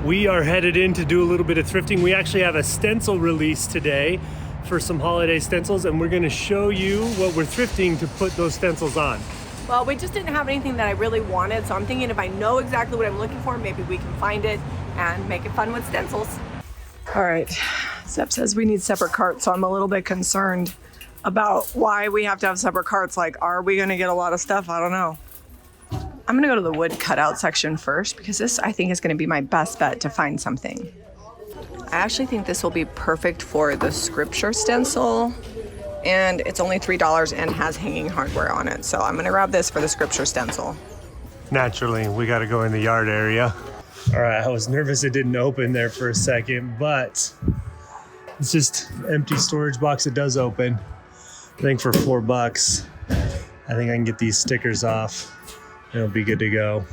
We are headed in to do a little bit of thrifting. We actually have a stencil release today for some holiday stencils, and we're going to show you what we're thrifting to put those stencils on. Well, we just didn't have anything that I really wanted, so I'm thinking if I know exactly what I'm looking for, maybe we can find it and make it fun with stencils. All right, Zep says we need separate carts, so I'm a little bit concerned about why we have to have separate carts. Like, are we gonna get a lot of stuff? I don't know. I'm gonna go to the wood cutout section first because this, I think, is gonna be my best bet to find something. I actually think this will be perfect for the scripture stencil, and it's only $3 and has hanging hardware on it. So I'm gonna grab this for the scripture stencil. Naturally, we got to go in the yard area. All right, I was nervous it didn't open there for a second, but it's just empty storage box. It does open. I think for $4, I think I can get these stickers off. It'll be good to go.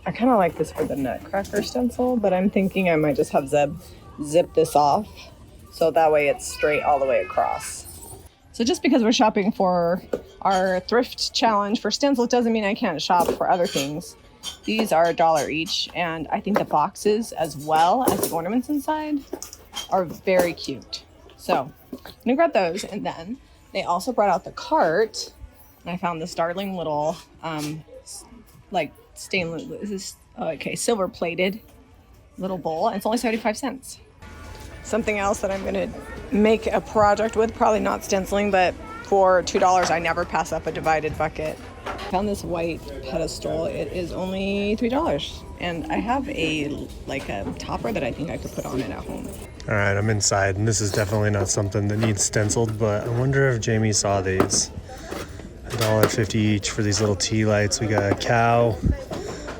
I kind of like this for the nutcracker stencil, but I'm thinking I might just have Zeb zip this off so that way it's straight all the way across. So just because we're shopping for our thrift challenge for stencils doesn't mean I can't shop for other things. These are $1 each, and I think the boxes as well as the ornaments inside are very cute. So I'm gonna grab those, and then they also brought out the cart, and I found this darling little like stainless, this is silver plated little bowl, and it's only 75 cents. Something else that I'm gonna make a project with, probably not stenciling, but for $2 I never pass up a divided bucket. I found this white pedestal. It is only $3, and I have a topper that I think I could put on it at home. All right, I'm inside, and this is definitely not something that needs stenciled, but I wonder if Jami saw these. $1.50 each for these little tea lights. We got a cow,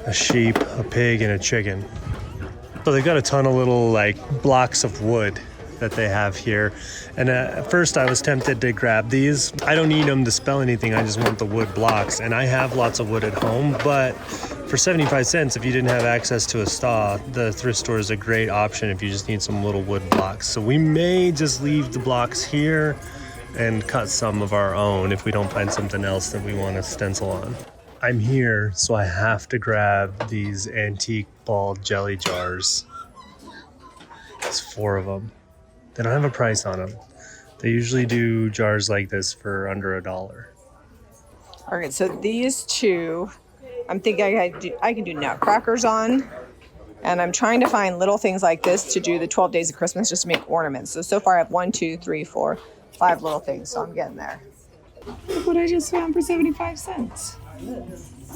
a sheep, a pig, and a chicken. So they've got a ton of little blocks of wood that they have here. And at first I was tempted to grab these. I don't need them to spell anything. I just want the wood blocks. And I have lots of wood at home, but for 75 cents, if you didn't have access to a saw, the thrift store is a great option if you just need some little wood blocks. So we may just leave the blocks here and cut some of our own if we don't find something else that we want to stencil on. I'm here, so I have to grab these antique ball jelly jars. There's 4 of them. They don't have a price on them. They usually do jars like this for under $1. All right, so these two, I'm thinking I can do nutcrackers on, and I'm trying to find little things like this to do the 12 days of Christmas just to make ornaments. So far I have 1, 2, 3, 4, 5 little things, so I'm getting there. Look what I just found for 75 cents.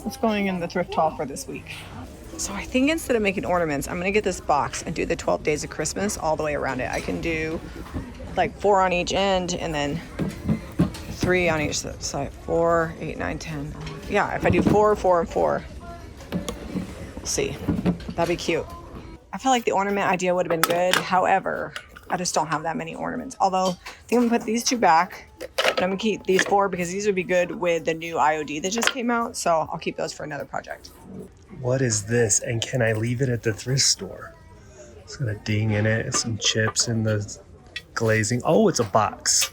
It's going in the thrift haul for this week. So I think instead of making ornaments, I'm gonna get this box and do the 12 days of Christmas all the way around it. I can do 4 on each end and then 3 on each side. 4, 8, 9, 10. Yeah, if I do 4, 4, and 4, we'll see. That'd be cute. I feel like the ornament idea would have been good. However, I just don't have that many ornaments. Although I think I'm gonna put these 2 back, but I'm gonna keep these 4 because these would be good with the new IOD that just came out. So I'll keep those for another project. What is this? And can I leave it at the thrift store? It's got a ding in it, some chips in the glazing. Oh, it's a box.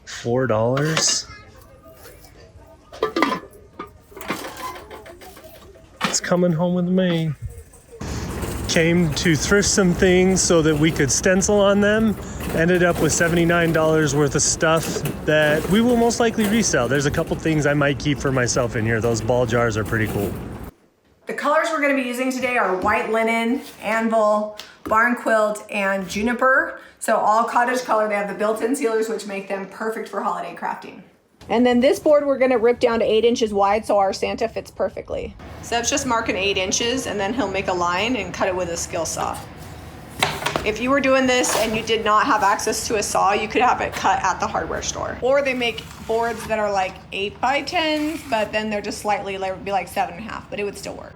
$4. It's coming home with me. Came to thrift some things so that we could stencil on them. Ended up with $79 worth of stuff that we will most likely resell. There's a couple things I might keep for myself in here. Those ball jars are pretty cool. The colors we're going to be using today are white linen, anvil, barn quilt, and juniper. So all cottage color. They have the built-in sealers, which make them perfect for holiday crafting. And then this board we're going to rip down to 8 inches wide so our Santa fits perfectly. So it's just marking 8 inches, and then he'll make a line and cut it with a skill saw. If you were doing this and you did not have access to a saw, you could have it cut at the hardware store. Or they make boards that are 8 by 10s, but then they're just slightly, it would be 7.5, but it would still work.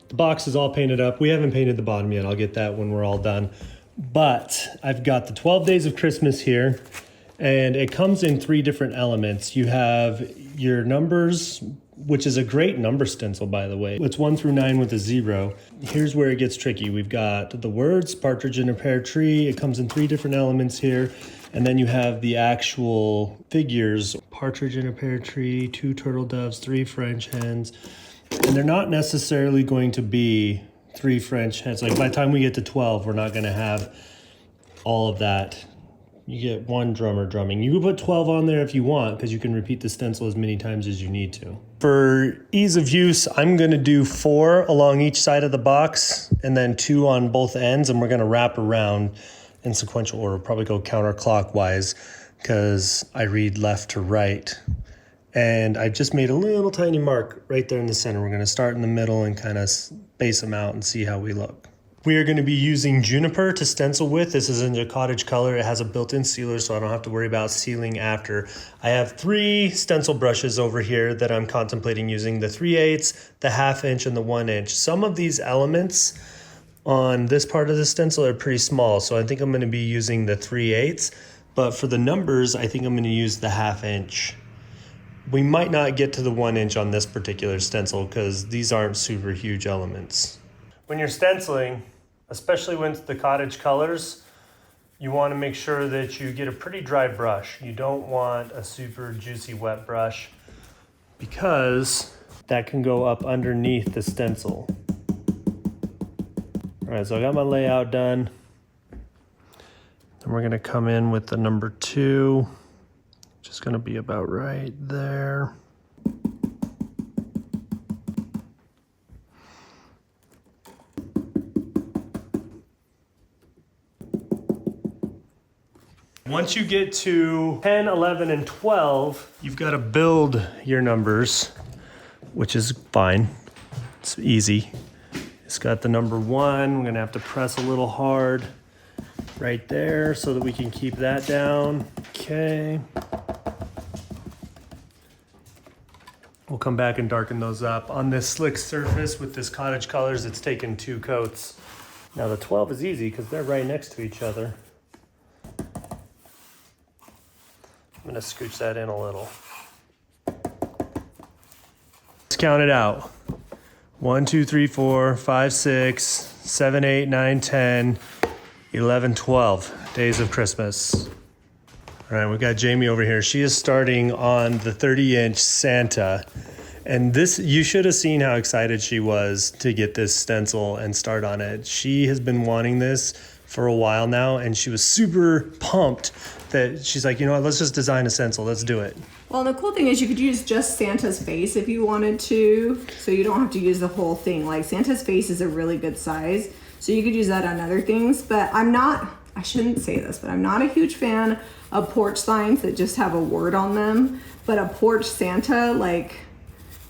The box is all painted up. We haven't painted the bottom yet. I'll get that when we're all done. But I've got the 12 Days of Christmas here, and it comes in 3 different elements. You have your numbers, which is a great number stencil, by the way. It's 1 through 9 with a 0. Here's where it gets tricky. We've got the words, partridge in a pear tree. It comes in 3 different elements here. And then you have the actual figures, partridge in a pear tree, 2 turtle doves, 3 French hens. And they're not necessarily going to be 3 French hens. Like by the time we get to 12, we're not gonna have all of that. You get 1 drummer drumming. You can put 12 on there if you want, because you can repeat the stencil as many times as you need to. For ease of use, I'm gonna do 4 along each side of the box and then 2 on both ends, and we're gonna wrap around in sequential order. Probably go counterclockwise because I read left to right. And I've just made a little tiny mark right there in the center. We're gonna start in the middle and kind of space them out and see how we look. We are gonna be using juniper to stencil with. This is in a cottage color. It has a built-in sealer, so I don't have to worry about sealing after. I have 3 stencil brushes over here that I'm contemplating using, the 3/8, the 1/2 inch, and the 1 inch. Some of these elements on this part of the stencil are pretty small, so I think I'm gonna be using the 3/8, but for the numbers, I think I'm gonna use the 1/2 inch. We might not get to the 1 inch on this particular stencil because these aren't super huge elements. When you're stenciling, especially when it's the cottage colors, you want to make sure that you get a pretty dry brush. You don't want a super juicy wet brush because that can go up underneath the stencil. All right, so I got my layout done. Then we're gonna come in with the number 2. Just gonna be about right there. Once you get to 10, 11, and 12, you've got to build your numbers, which is fine. It's easy. It's got the number 1. We're gonna have to press a little hard right there so that we can keep that down. Okay. We'll come back and darken those up. On this slick surface with this cottage colors, it's taken 2 coats. Now the 12 is easy because they're right next to each other. I'm gonna scooch that in a little. Let's count it out. 1, 2, 3, 4, 5, 6, 7, 8, 9, 10, 11, 12 days of Christmas. All right, we've got Jami over here. She is starting on the 30-inch Santa. And this, you should have seen how excited she was to get this stencil and start on it. She has been wanting this for a while now, and she was super pumped that she's like, you know what, let's just design a stencil, let's do it. Well, the cool thing is you could use just Santa's face if you wanted to, so you don't have to use the whole thing. Like Santa's face is a really good size, so you could use that on other things, but I shouldn't say this, but I'm not a huge fan of porch signs that just have a word on them, but a porch Santa, like,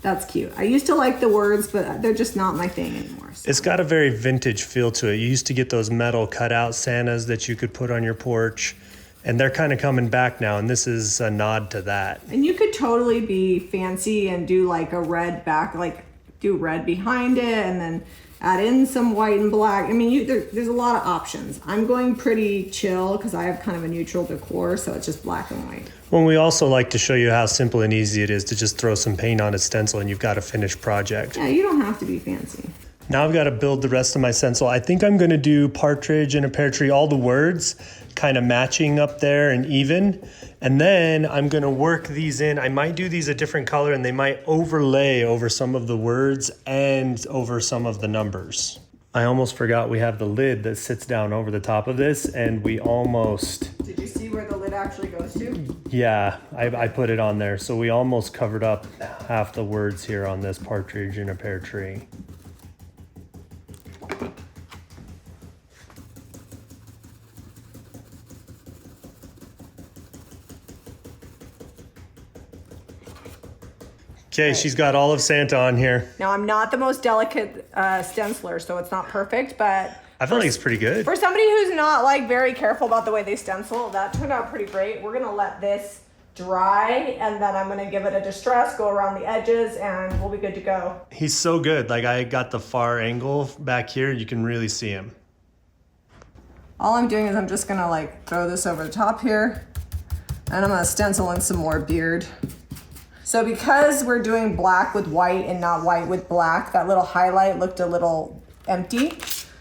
that's cute. I used to like the words, but they're just not my thing anymore. So. It's got a very vintage feel to it. You used to get those metal cutout Santas that you could put on your porch, and they're kind of coming back now, and this is a nod to that. And you could totally be fancy and do like a red back, like do red behind it, and then add in some white and black. I mean, there's a lot of options. I'm going pretty chill because I have kind of a neutral decor, so it's just black and white. Well, we also like to show you how simple and easy it is to just throw some paint on a stencil and you've got a finished project. Yeah, you don't have to be fancy. Now I've got to build the rest of my stencil. I think I'm going to do partridge in a pear tree, all the words kind of matching up there and even. And then I'm going to work these in. I might do these a different color and they might overlay over some of the words and over some of the numbers. I almost forgot we have the lid that sits down over the top of this, and we almost... Did you see where the lid actually goes to? Yeah, I put it on there. So we almost covered up half the words here on this partridge in a pear tree. Okay, she's got all of Santa on here. Now, I'm not the most delicate stenciler, so it's not perfect, but... I feel like it's pretty good. For somebody who's not like very careful about the way they stencil, that turned out pretty great. We're gonna let this dry, and then I'm gonna give it a distress, go around the edges, and we'll be good to go. He's so good. Like, I got the far angle back here. You can really see him. All I'm doing is I'm just gonna like throw this over the top here, and I'm gonna stencil in some more beard. So because we're doing black with white and not white with black, that little highlight looked a little empty.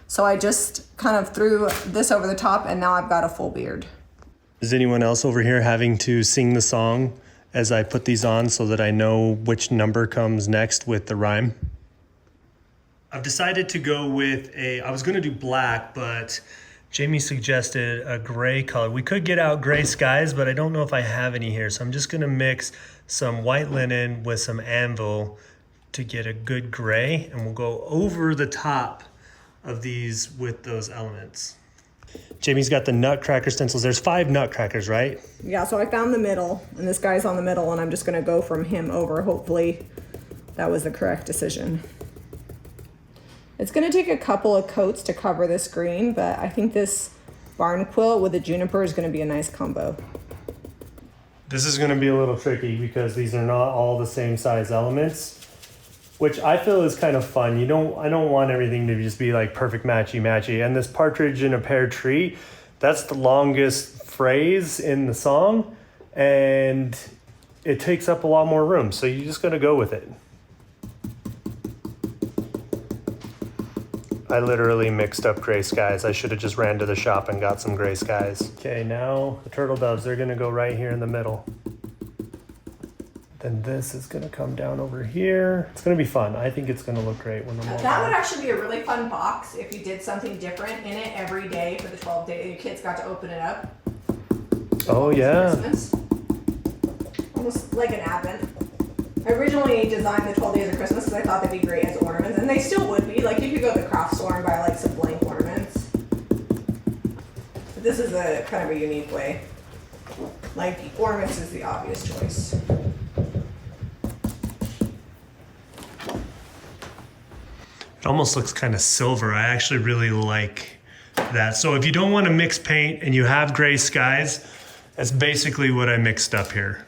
So I just kind of threw this over the top, and now I've got a full beard. Is anyone else over here having to sing the song as I put these on so that I know which number comes next with the rhyme? I've decided to go with I was gonna do black, but Jami suggested a gray color. We could get out gray skies, but I don't know if I have any here. So I'm just gonna mix some white linen with some anvil to get a good gray, and we'll go over the top of these with those elements. Jami's got the nutcracker stencils. There's 5 nutcrackers, right? Yeah, so I found the middle, and this guy's on the middle, and I'm just gonna go from him over. Hopefully that was the correct decision. It's gonna take a couple of coats to cover this green, but I think this barn quilt with the juniper is gonna be a nice combo. This is gonna be a little tricky because these are not all the same size elements, which I feel is kind of fun. I don't want everything to just be like perfect matchy. And this partridge in a pear tree, that's the longest phrase in the song, and it takes up a lot more room. So you just gotta go with it. I literally mixed up gray skies. I should have just ran to the shop and got some gray skies. Okay, now the turtle doves, they're gonna go right here in the middle. Then this is gonna come down over here. It's gonna be fun. I think it's gonna look great when I'm all That done. would actually be a really fun box if you did something different in it every day for the 12 days. Your kids got to open it up. Oh yeah. Christmas. Almost like an advent. I originally designed the 12 days of Christmas because I thought they'd be great as ornaments, and they still would be. Like, you could go to the craft store and buy like some blank ornaments. But this is a kind of a unique way. Like, ornaments is the obvious choice. It almost looks kind of silver. I actually really like that. So if you don't want to mix paint and you have gray skies, that's basically what I mixed up here.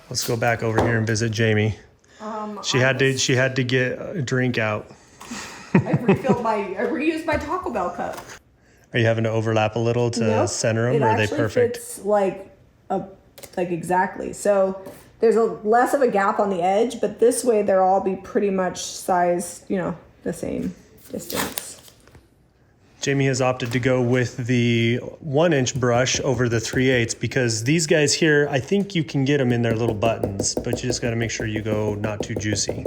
Let's go back over here and visit Jami. She had to get a drink out. I reused my Taco Bell cup. Are you having to overlap a little to center them, or are they perfect? Fits like exactly. So there's less of a gap on the edge, but this way they'll all be pretty much sized, the same distance. Jami has opted to go with the 1-inch brush over the 3/8 because these guys here, I think you can get them in their little buttons, but you just got to make sure you go not too juicy.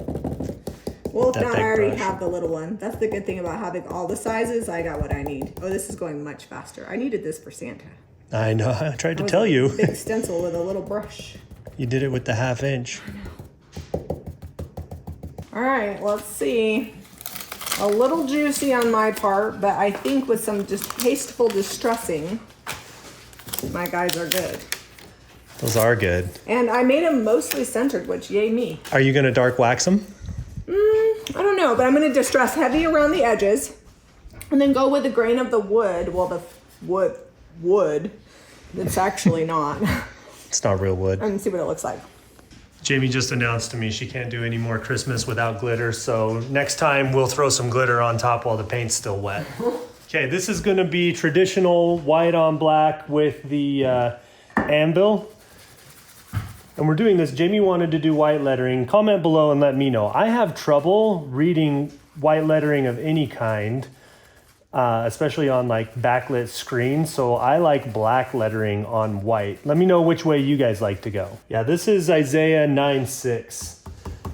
Well, if not, I already have the little one. That's the good thing about having all the sizes. I got what I need. Oh, this is going much faster. I needed this for Santa. I know. I tried to tell you. Big stencil with a little brush. You did it with the 1/2 inch. I know. All right, let's see. A little juicy on my part, but I think with some just tasteful distressing, my guys are good. Those are good. And I made them mostly centered, which yay me. Are you going to dark wax them? I don't know, but I'm going to distress heavy around the edges and then go with the grain of the wood. Well, the wood. It's actually not. It's not real wood. And see what it looks like. Jami just announced to me she can't do any more Christmas without glitter, so next time we'll throw some glitter on top while the paint's still wet. Okay, this is gonna be traditional white on black with the anvil. And we're doing this, Jami wanted to do white lettering. Comment below and let me know. I have trouble reading white lettering of any kind, especially on like backlit screens. So I like black lettering on white. Let me know which way you guys like to go. Yeah, this is Isaiah 9:6.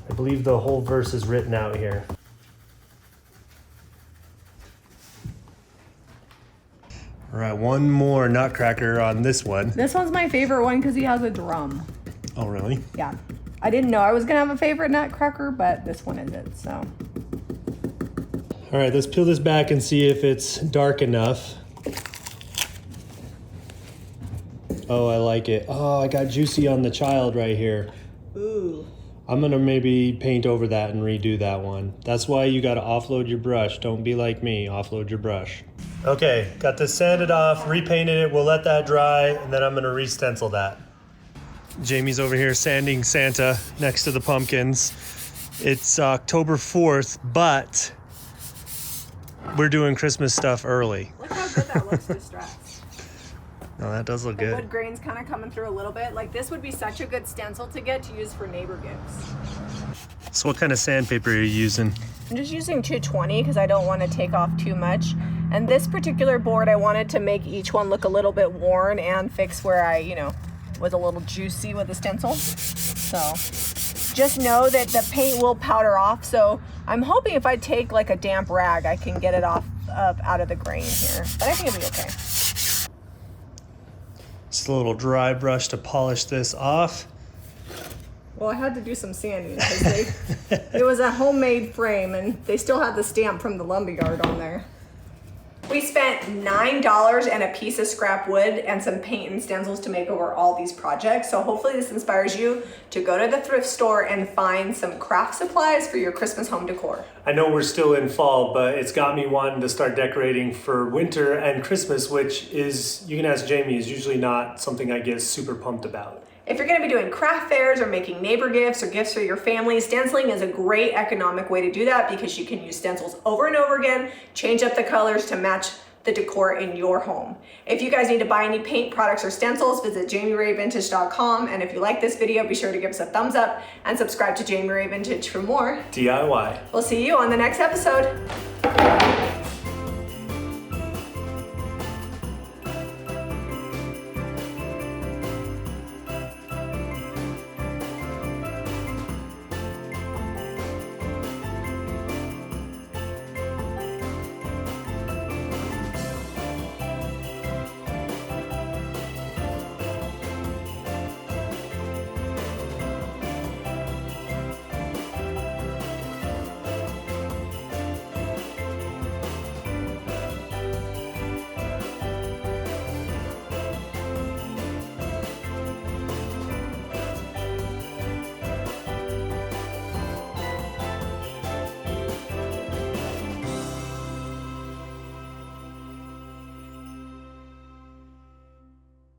I believe the whole verse is written out here. All right, one more nutcracker on this one. This one's my favorite one because he has a drum. Oh, really? Yeah. I didn't know I was going to have a favorite nutcracker, but this one isn't, so. All right, let's peel this back and see if it's dark enough. Oh, I like it. Oh, I got juicy on the child right here. Ooh. I'm gonna maybe paint over that and redo that one. That's why you gotta offload your brush. Don't be like me, offload your brush. Okay, got this sanded off, repainted it. We'll let that dry, and then I'm gonna re-stencil that. Jami's over here sanding Santa next to the pumpkins. It's October 4th, but we're doing Christmas stuff early. Look how good that looks distressed. No, that does look The good. wood grain's kind of coming through a little bit. Like this would be such a good stencil to get to use for neighbor gifts. So what kind of sandpaper are you using? I'm just using 220 because I don't want to take off too much. And this particular board, I wanted to make each one look a little bit worn and fix where I, was a little juicy with the stencil. So just know that the paint will powder off. So I'm hoping if I take like a damp rag, I can get it off out of the grain here. But I think it'll be okay. Just a little dry brush to polish this off. Well, I had to do some sanding because it was a homemade frame and they still had the stamp from the lumberyard on there. We spent $9 and a piece of scrap wood and some paint and stencils to make over all these projects. So hopefully this inspires you to go to the thrift store and find some craft supplies for your Christmas home decor. I know we're still in fall, but it's got me wanting to start decorating for winter and Christmas, which is, you can ask Jamie, is usually not something I get super pumped about. If you're going to be doing craft fairs or making neighbor gifts or gifts for your family, stenciling is a great economic way to do that because you can use stencils over and over again, change up the colors to match the decor in your home. If you guys need to buy any paint products or stencils, visit JamiRayVintage.com. And if you like this video, be sure to give us a thumbs up and subscribe to Jami Ray Vintage for more DIY. We'll see you on the next episode.